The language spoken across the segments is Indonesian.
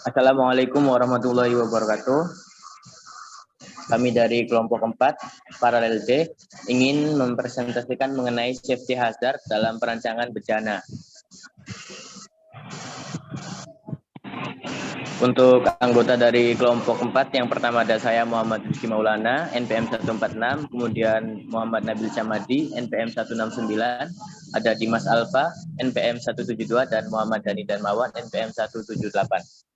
Assalamualaikum warahmatullahi wabarakatuh. Kami dari kelompok 4, Paralel D, ingin mempresentasikan mengenai safety hazard dalam perancangan bencana. Untuk anggota dari kelompok 4, yang pertama ada saya Muhammad Rizky Maulana, NPM 146, kemudian Muhammad Nabil Syamadi, NPM 169, ada Dimas Alfa, NPM 172, dan Muhammad Dhani Darmawan, NPM 178.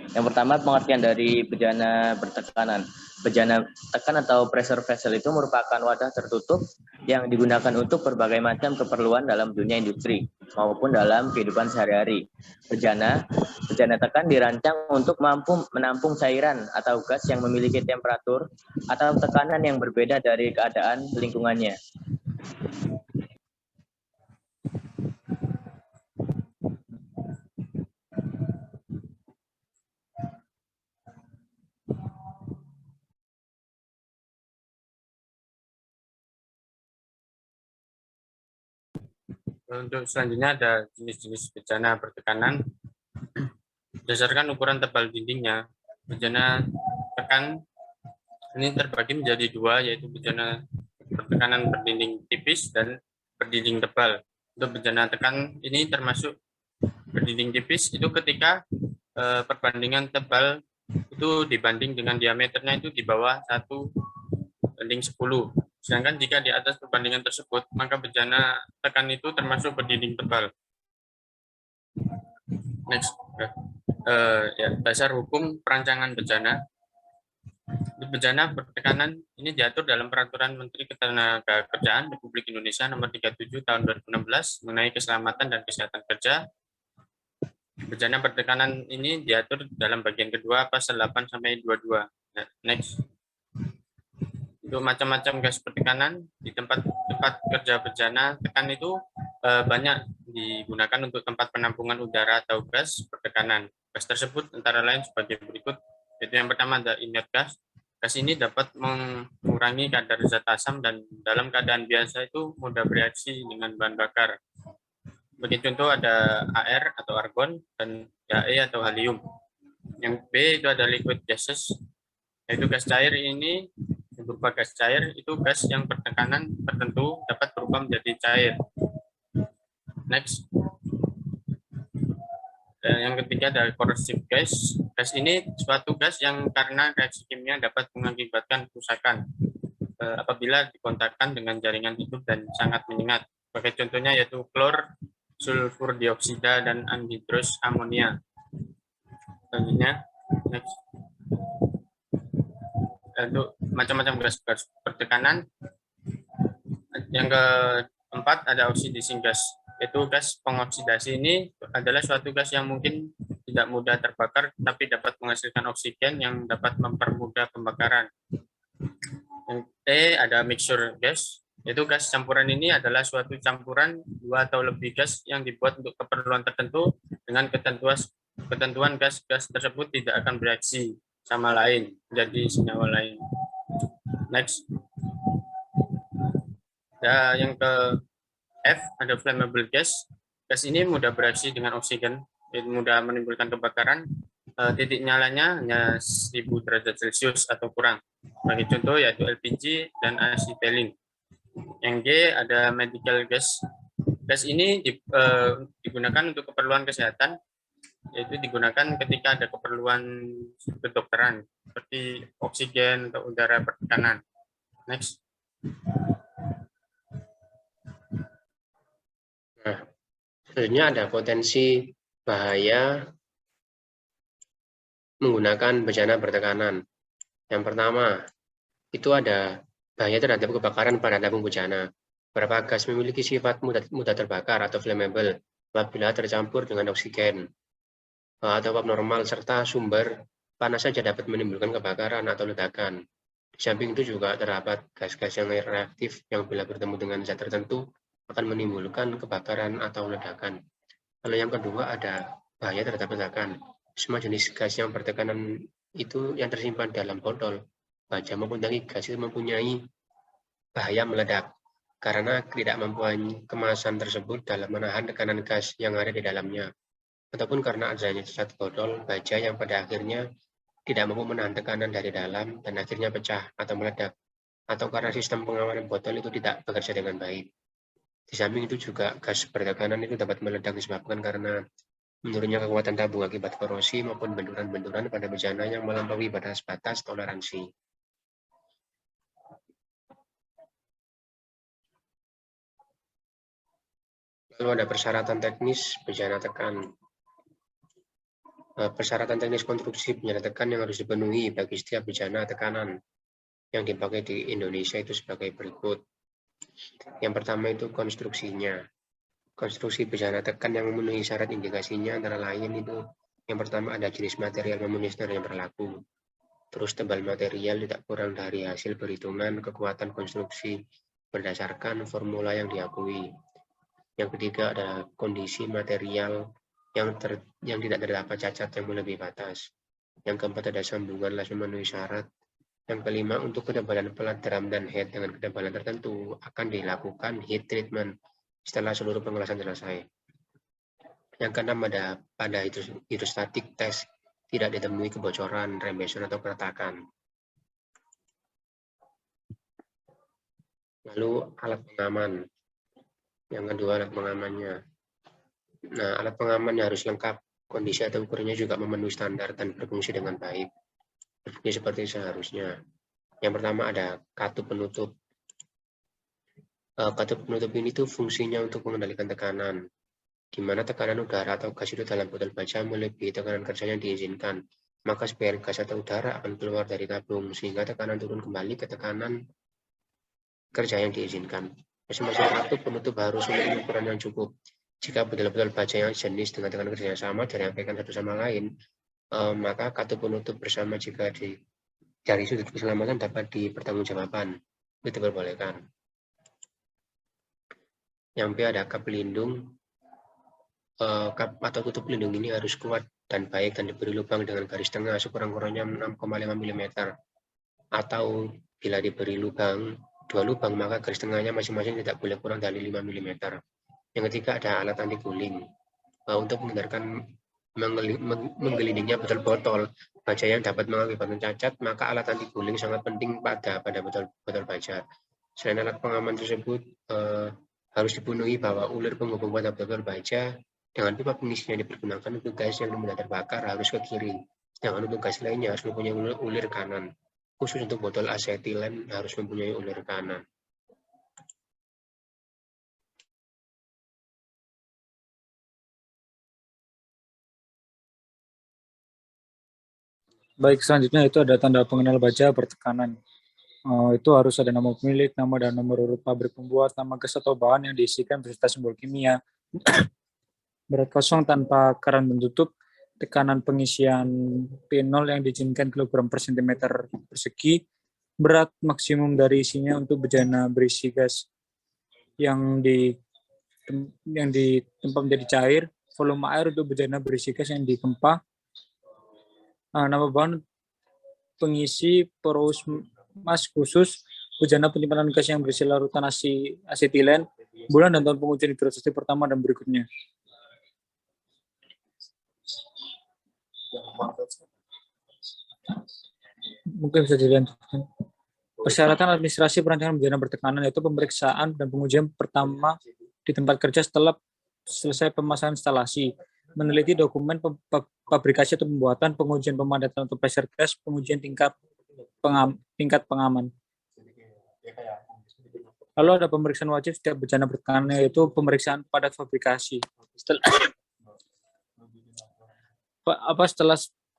Yang pertama, pengertian dari bejana bertekanan. Bejana tekan atau pressure vessel itu merupakan wadah tertutup yang digunakan untuk berbagai macam keperluan dalam dunia industri maupun dalam kehidupan sehari-hari. Bejana tekan dirancang untuk mampu menampung cairan atau gas yang memiliki temperatur atau tekanan yang berbeda dari keadaan lingkungannya. Untuk selanjutnya ada jenis-jenis bejana bertekanan. Berdasarkan ukuran tebal dindingnya, bejana tekan ini terbagi menjadi dua, yaitu bejana bertekanan berdinding tipis dan berdinding tebal. Untuk bejana tekan ini termasuk berdinding tipis itu ketika perbandingan tebal itu dibanding dengan diameternya itu di bawah 1:10. Sedangkan jika di atas perbandingan tersebut, maka bejana tekan itu termasuk berdinding tebal. Next, dasar hukum perancangan bejana. Bejana bertekanan ini diatur dalam Peraturan Menteri Ketenagakerjaan Republik Indonesia Nomor 37 Tahun 2016 mengenai keselamatan dan kesehatan kerja. Bejana bertekanan ini diatur dalam bagian kedua pasal 8 sampai 22. Next. Untuk macam-macam gas bertekanan di tempat kerja bejana tekan itu banyak digunakan untuk tempat penampungan udara atau gas bertekanan. Gas tersebut antara lain sebagai berikut, yaitu yang pertama ada inert gas. Gas ini dapat mengurangi kadar zat asam dan dalam keadaan biasa itu mudah bereaksi dengan bahan bakar. Sebagai contoh ada AR atau argon dan HE atau helium. Yang B itu ada liquid gases, yaitu gas cair ini berupa gas cair, itu gas yang bertekanan tertentu dapat berubah menjadi cair. Next. Yang ketiga ada corrosive gas. Gas ini suatu gas yang karena reaksi kimia dapat mengakibatkan kerusakan apabila dikontakkan dengan jaringan hidup dan sangat menyengat. Sebagai contohnya yaitu klor, sulfur dioksida, dan anhidrous amonia. Selanjutnya, next. Untuk macam-macam gas bertekanan. Yang keempat ada oxidizing gas. Yaitu gas pengoksidasi ini adalah suatu gas yang mungkin tidak mudah terbakar tapi dapat menghasilkan oksigen yang dapat mempermudah pembakaran. Yang T ada mixture gas. Yaitu gas campuran ini adalah suatu campuran dua atau lebih gas yang dibuat untuk keperluan tertentu dengan ketentuan gas-gas tersebut tidak akan bereaksi sama lain menjadi senyawa lain. Next. Ya, yang ke F ada flammable gas. Gas ini mudah bereaksi dengan oksigen, mudah menimbulkan kebakaran. Titik nyalanya hanya 1000 derajat Celcius atau kurang. Sebagai contoh yaitu LPG dan acetylene. Yang G ada medical gas. Gas ini digunakan untuk keperluan kesehatan, yaitu digunakan ketika ada keperluan kedokteran seperti oksigen atau udara bertekanan. Next. Nah, sebenarnya ada potensi bahaya menggunakan bejana bertekanan. Yang pertama, itu ada bahaya terhadap kebakaran pada tabung bejana. Beberapa gas memiliki sifat mudah terbakar atau flammable apabila tercampur dengan oksigen atau abnormal serta sumber panas saja dapat menimbulkan kebakaran atau ledakan. Di samping itu juga terdapat gas-gas yang reaktif yang bila bertemu dengan zat tertentu akan menimbulkan kebakaran atau ledakan. Lalu yang kedua ada bahaya terhadap ledakan. Semua jenis gas yang bertekanan itu yang tersimpan dalam botol, baja maupun tangki gas itu mempunyai bahaya meledak. karena tidak mempunyai kemasan tersebut dalam menahan tekanan gas yang ada di dalamnya, ataupun karena adanya cat botol baja yang pada akhirnya tidak mampu menahan tekanan dari dalam dan akhirnya pecah atau meledak, atau karena sistem pengawalan botol itu tidak bekerja dengan baik. Di samping itu juga gas bertekanan itu dapat meledak disebabkan karena menurunnya kekuatan tabung akibat korosi maupun benturan-benturan pada bejana yang melampaui batas-batas toleransi. Lalu ada persyaratan teknis bejana tekan. Persyaratan teknis konstruksi bejana tekan yang harus dipenuhi bagi setiap bejana tekanan yang dipakai di Indonesia itu sebagai berikut. Yang pertama itu konstruksinya. Konstruksi bejana tekan yang memenuhi syarat indikasinya antara lain itu yang pertama ada jenis material memenuhi standar yang berlaku. Terus tebal material tidak kurang dari hasil perhitungan kekuatan konstruksi berdasarkan formula yang diakui. Yang ketiga ada kondisi material yang tidak terdapat cacat yang melebihi batas. Yang keempat ada sambungan las memenuhi syarat. Yang kelima untuk ketebalan pelat drum dan head dengan ketebalan tertentu akan dilakukan heat treatment setelah seluruh pengelasan selesai. Yang keenam ada pada hidrostatik test tidak ditemui kebocoran, rembesan atau keretakan. Lalu alat pengaman. Yang kedua alat pengamannya. Nah, alat pengaman harus lengkap, kondisi atau ukurannya juga memenuhi standar dan berfungsi dengan baik. Berfungsi seperti seharusnya. Yang pertama ada katup penutup. Katup penutup ini tuh fungsinya untuk mengendalikan tekanan, di mana tekanan udara atau gas itu dalam botol baja melebihi tekanan kerja yang diizinkan. Maka sebagian gas atau udara akan keluar dari tabung, sehingga tekanan turun kembali ke tekanan kerja yang diizinkan. Masing-masing katup penutup harus memiliki ukuran yang cukup. Jika botol-botol baja yang jenis dengan tekanan kerja yang sama dirempelkan satu sama lain, maka katup penutup bersama jika dari sudut keselamatan dapat dipertanggungjawabkan. Itu diperbolehkan. Yang B ada kap pelindung. Kap atau tutup pelindung ini harus kuat dan baik dan diberi lubang dengan garis tengah sekurang-kurangnya 6,5 mm. Atau bila diberi lubang, 2 lubang, maka garis tengahnya masing-masing tidak boleh kurang dari 5 mm. Yang ketiga ada alat anti guling. Untuk menghindarkan menggelindingnya botol-botol baja yang dapat mengakibatkan cacat, maka alat anti guling sangat penting pada botol baja. Selain alat pengaman tersebut, harus dipenuhi bahwa ulir penghubung pada botol baja dengan pipa pengisi yang dipergunakan untuk gas yang mudah terbakar harus ke kiri. Sedangkan untuk gas lainnya harus mempunyai ulir kanan. Khusus untuk botol asetilen harus mempunyai ulir kanan. Baik, selanjutnya itu ada tanda pengenal baja bertekanan. Itu harus ada nama pemilik, nama dan nomor urut pabrik pembuat, nama gas atau bahan yang diisikan beserta simbol kimia, berat kosong tanpa keran penutup, tekanan pengisian P0 yang diizinkan kilogram per sentimeter persegi, berat maksimum dari isinya untuk bejana berisi gas yang ditempa menjadi cair, volume air untuk bejana berisi gas yang dikempa, nama bahan pengisi porous mas khusus, bejana penyimpanan gas yang berisi larutan asetilen, bulan dan tahun pengujian hidrostati pertama dan berikutnya. Mungkin bisa dilanjutkan. Persyaratan administrasi perancangan bejana bertekanan yaitu pemeriksaan dan pengujian pertama di tempat kerja setelah selesai pemasangan instalasi, meneliti dokumen pabrikasi atau pembuatan, pengujian pemadatan atau pressure test, pengujian tingkat pengaman. Lalu ada pemeriksaan wajib setiap bejana bertekanan yaitu pemeriksaan padat fabrikasi. Setelah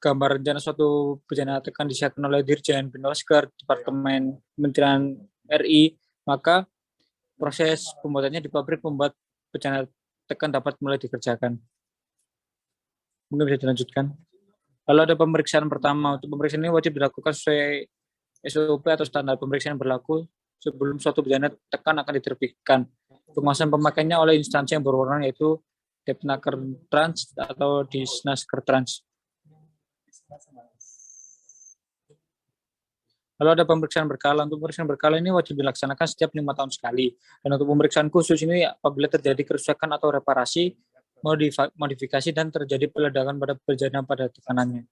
gambar rencana suatu bejana tekan disiapkan oleh Dirjen Binosker Departemen Kementerian RI, maka proses pembuatannya di pabrik pembuat bejana tekan dapat mulai dikerjakan. Mungkin bisa dilanjutkan. Lalu ada pemeriksaan pertama. Untuk pemeriksaan ini wajib dilakukan sesuai SOP atau standar pemeriksaan yang berlaku sebelum suatu bejana tekan akan diterbitkan. Pengawasan pemakaiannya oleh instansi yang berwenang yaitu Depnaker Trans atau Disnasker Trans. Lalu ada pemeriksaan berkala. Untuk pemeriksaan berkala ini wajib dilaksanakan setiap 5 tahun sekali. Dan untuk pemeriksaan khusus ini apabila terjadi kerusakan atau reparasi, modifikasi, dan terjadi peledakan pada bejana pada tekanannya.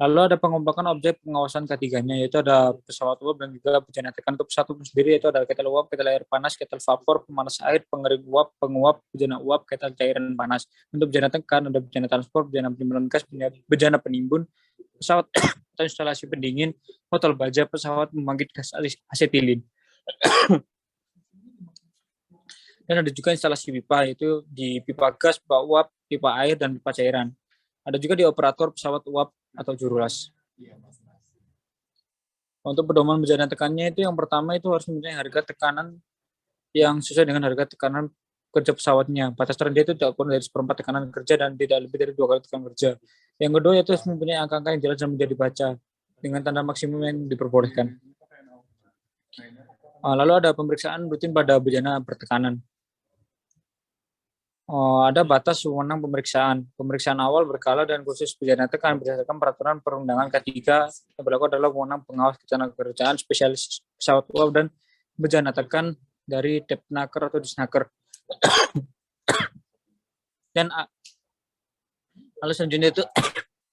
Lalu ada pengembangan objek pengawasan ketiganya, yaitu ada pesawat uap dan juga bejana tekan. Untuk pesawat uap sendiri yaitu ada ketel uap, ketel air panas, ketel vapor, pemanas air, pengering uap, penguap, bejana uap, ketel cairan panas. Untuk bejana tekan ada bejana transport, bejana penimbunan gas, bejana penimbun, pesawat atau instalasi pendingin, botol baja, pesawat pembangkit gas asetilin. Dan ada juga instalasi pipa, yaitu di pipa gas, pipa uap, pipa air, dan pipa cairan. Ada juga di operator pesawat uap atau jurulas. Untuk pedoman bejana tekannya itu yang pertama itu harus mempunyai harga tekanan yang sesuai dengan harga tekanan kerja pesawatnya. Batas terendah itu tidak kurang dari 1/4 tekanan kerja dan tidak lebih dari 2 kali tekanan kerja. Yang kedua itu harus mempunyai angka-angka yang jelas dan mudah dibaca dengan tanda maksimum yang diperbolehkan. Lalu ada pemeriksaan rutin pada bejana bertekanan. Ada batas wewenang pemeriksaan. Pemeriksaan awal berkala dan khusus bejana tekan berdasarkan peraturan perundangan K3 yang berlaku adalah wewenang pengawas ketenagakerjaan spesialis pesawat uap dan bejana tekan dari Depnaker atau Disnaker. Dan lalu selanjutnya itu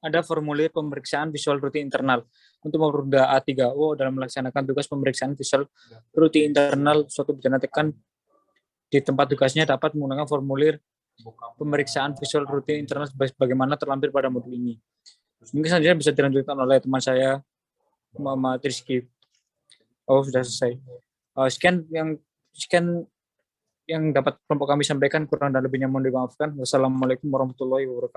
ada formulir pemeriksaan visual rutin internal. Untuk Maruda A3O dalam melaksanakan tugas pemeriksaan visual rutin internal suatu bejana tekan di tempat tugasnya dapat menggunakan formulir pemeriksaan visual rutin internal sebagaimana terlampir pada modul ini. Mungkin selanjutnya bisa dilanjutkan oleh teman saya, Muhammad Rizky. Sudah selesai. Sekian yang dapat kelompok kami sampaikan, kurang dan lebihnya mohon dimaafkan. Wassalamualaikum warahmatullahi wabarakatuh.